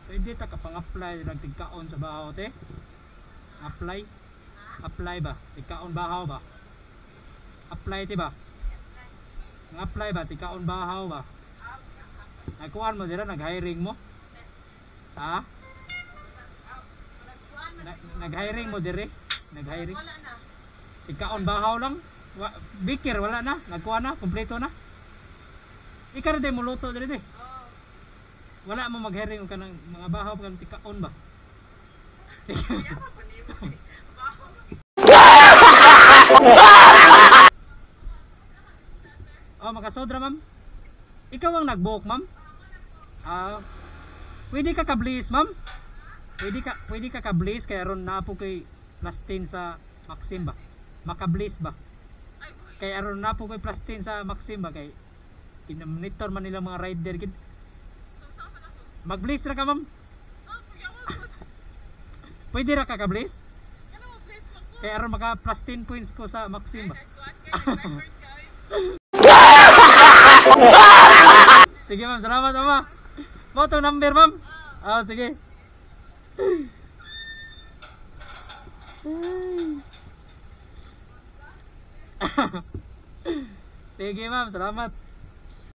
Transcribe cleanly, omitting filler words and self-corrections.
Pwede ta ka pang-apply lang tigkaon sa bahaw te. Apply. Apply ba? Tigkaon bahaw ba? Apply ti ba? Ang apply ba? Tigkaon bahaw ba? Nagkuhan mo dira, nag-hiring mo? Ha? Nag-hiring mo dire? Nag-hiring? Wala na. Tigkaon bahaw lang? Bikir wala na? Nagkuhan na? Kompleto na? Ikaw rin mo luto dire de? Wala mo mag-hiring ka ng mga bahaw ka ng tigkaon ba? Oh, makasodra ma'am. Ikaw ang nag-book ma'am? Pwede ka ka-blaze ma'am? Pwede ka ka-blaze kaya ron na po kay plus 10 sa Maxim ba? Maka-blaze ba? Kaya ron na po kay plus 10 sa Maxim ba? Kay pinamonitor man nilang mga rider gid. Mag-blaze ra ka ma'am? Pwede ra ka ka-blaze? Kaya ron maka plus 10 points ko sa Maxim ba? Sige ma'am, salamat ma'am. Mo to number ma'am. Sige. Sige ma'am, salamat.